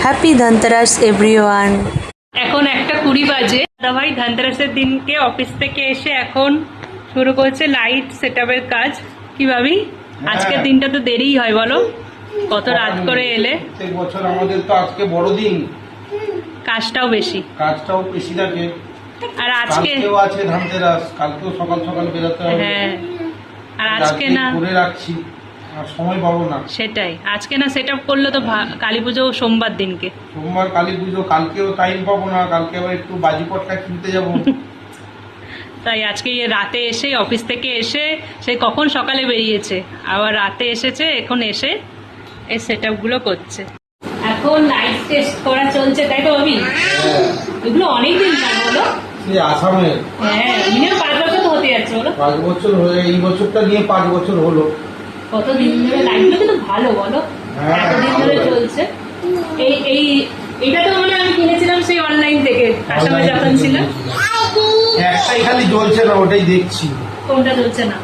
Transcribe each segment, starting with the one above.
Happy Dhanteras everyone. এখন 1:20 বাজে। দাদাভাই ধনতেরাসের দিনকে অফিস থেকে এসে এখন শুরু করছে লাইট সেটআপের কাজ। কি ভাবি আজকের দিনটা তো দেরিই হয় বলো, কত রাত করে এলে। প্রত্যেক বছর আমাদের তো আজকে বড় দিন, কাজটাও বেশি থাকে। আর আজকে আছে ধনতেরাস, কালকেও সকাল সকাল বেরোতে হবে। হ্যাঁ, আর আজকে না করে রাখছি, আর সময় পাবো না। সেটাই, আজকে না সেটআপ করলে তো কালী পুজো সোমবার দিনকে, সোমবার কালী পুজো, কালকেও টাইম পাবো না। কালকে আবার একটু বাজিপটটা কিনতে যাবো। তাই আজকে রাতে এসে অফিস থেকে এসে সেই কখন সকালে বেরিয়েছে, আবার রাতে এসেছে, এখন এসে এই সেটআপগুলো করছে। এখন লাইট টেস্ট করা চলছে, তাই তো ভাবি? এগুলো অনেকদিন লাগে বলো। আসামে হ্যাঁ, মিনিমাম 5 বছর তো হতে যাচ্ছে বলো। 5 বছর হয়ে, এই বছরটা নিয়ে 5 বছর হলো। কতদিন ধরে লাইটগুলো কিন্তু ভালো বলো, এতদিন ধরে চলছে। এইটা তো মানে আমি কিনেছিলাম সেই অনলাইন থেকে, আসামে যখন ছিল। একটাই খালি জ্বলছে না, ওটাই দেখছি। কোনটা জ্বলছে না?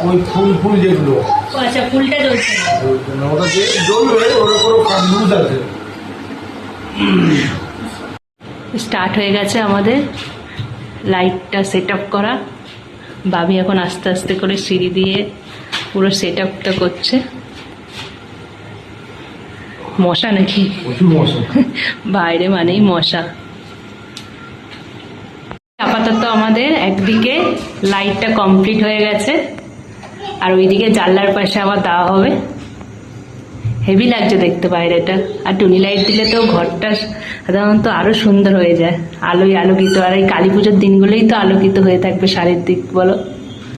ওই ফুল যেগুলো। আচ্ছা, ফুলটা জ্বলছে না, ওটা জ্বলবে, ওর উপরও লুজ আছে। স্টার্ট হয়ে গেছে আমাদের লাইটটা সেট আপ করা। বাবি এখন আস্তে আস্তে করে সিঁড়ি দিয়ে পুরো সেট আপটা করছে। মশা নাকি? প্রচুর মশা বাইরে মানেই মশা। আপাতত আমাদের একদিকে লাইটটা কমপ্লিট হয়ে গেছে, আর ওইদিকে জানলার পাশে আবার দেওয়া হবে। হেভি লাগছে দেখতে বাইরেটা, আর টুনি লাইট দিলে তো ঘরটা সাধারণত আরো সুন্দর হয়ে যায়, আলোয় আলোকিত। আর এই কালী পুজোর দিনগুলোই তো আলোকিত হয়ে থাকবে চারিদিক বলো।